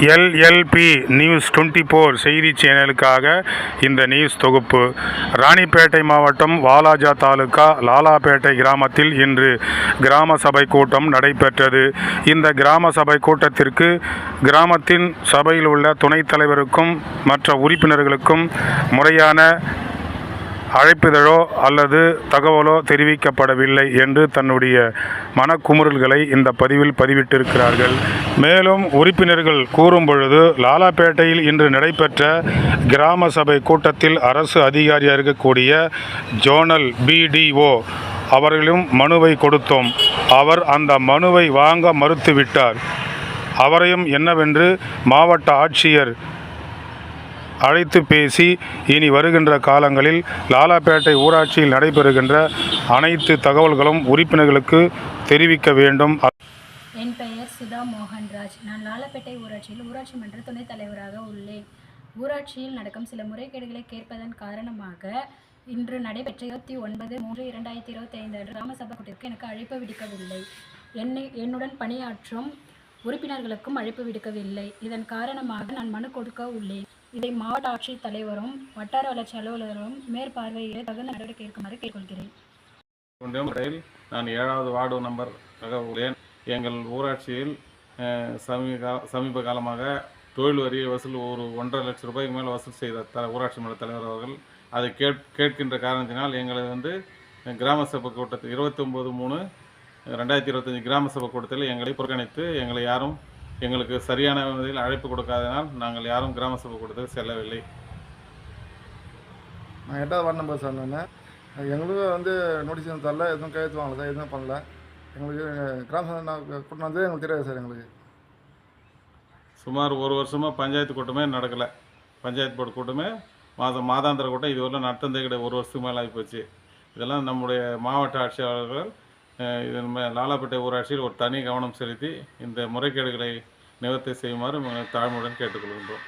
LLB news 24 செய்தி சேனலுக்காக இந்த news தொகுப்பு. ராணிப்பேட்டை மாவட்டம் வாலாஜா தாலுகா லாலாப்பேட்டை கிராமத்தில் இன்று கிராம சபை கூட்டம் நடைபெற்றது. இந்த கிராம சபை கூட்டத்திற்கு கிராமத்தின் சபையில் உள்ள துணைத் தலைவருக்கும் மற்ற உறுப்பினர்களுக்கும் முறையான அழைப்பிதழோ அல்லது தகவலோ தெரிவிக்கப்படவில்லை என்று தன்னுடைய மனக்குமுறல்களை இந்த பதிவில் பதிவிட்டிருக்கிறார்கள். மேலும் உறுப்பினர்கள் கூறும் பொழுது, லாலாப்பேட்டையில் இன்று நடைபெற்ற கிராம சபை கூட்டத்தில் அரசு அதிகாரியாக இருக்கக்கூடிய ஜோனல் BDO அவர்களும் மனுவை கொடுத்தோம். அவர் அந்த மனுவை வாங்க மறுத்துவிட்டார். அவரையும் என்னவென்று மாவட்ட ஆட்சியர் அழைத்து பேசி இனி வருகின்ற காலங்களில் லாலாப்பேட்டை ஊராட்சியில் நடைபெறுகின்ற அனைத்து தகவல்களும் உறுப்பினர்களுக்கு தெரிவிக்க வேண்டும். என் பெயர் சுதா மோகன்ராஜ். நான் லாலாப்பேட்டை ஊராட்சியில் ஊராட்சி மன்ற துணைத் தலைவராக உள்ளேன். ஊராட்சியில் நடக்கும் சில முறைகேடுகளை கேட்பதன் காரணமாக இன்று நடைபெற்ற 29/3/2025 அன்று கிராம சபை கூட்டத்திற்கு எனக்கு அழைப்பு விடுக்கவில்லை. என்னுடன் பணியாற்றும் உறுப்பினர்களுக்கும் அழைப்பு விடுக்கவில்லை. இதன் காரணமாக நான் மனு கொடுக்க உள்ளேன். இதை மாவட்ட ஆட்சித் தலைவரும் வட்டார வளர்ச்சி அலுவலரும் மேற்பார்வையிட தகுந்த நடவடிக்கை எடுக்குமாறு கேட்டுக்கொள்கிறேன். நான் 7வது வார்டு நம்பர் உள்ளேன். எங்கள் ஊராட்சியில் சமீப காலமாக தொழில் வரி வசூல் ஒரு 1.5 லட்சம் ரூபாய்க்கு மேலே வசூல் செய்த ஊராட்சி மன்ற தலைவர் அவர்கள் அதை கேட்கின்ற காரணத்தினால் எங்களை கிராம சபை கூட்டத்தில் 29/3/2025 கிராம சபை கூட்டத்தில் எங்களை புறக்கணித்து எங்களுக்கு சரியான முறையில் அழைப்பு கொடுக்காதனால் நாங்கள் யாரும் கிராம சபை கூட்டத்துக்கு செல்லவில்லை. நான் 8வது வார்டு நம்பர் சார். எங்களுக்கு நோட்டீஸ் எதுவும் தரல, எதுவும் கையெழுத்து வாங்கல சார், எதுவும் பண்ணல. எங்களுக்கு கிராம சபை கூட்டம் எங்களுக்கு தெரியாது சார். எங்களுக்கு சுமார் 1 வருஷமாக பஞ்சாயத்து கூட்டமே நடக்கலை. பஞ்சாயத்து போர்டு கூட்டமே மாதாந்திர கூட்டம் இதுவரையும் நடத்ததே கிடையாது. 1 வருஷத்துக்கு மேலே ஆகிப்போச்சு. இதெல்லாம் நம்முடைய மாவட்ட ஆட்சியாளர்கள் இதன் லாலாப்பேட்டை ஊராட்சியில் ஒரு தனி கவனம் செலுத்தி இந்த முறைகேடுகளை நிவர்த்தி செய்யுமாறு தாழ்மையுடன் கேட்டுக்கொள்கின்றோம்.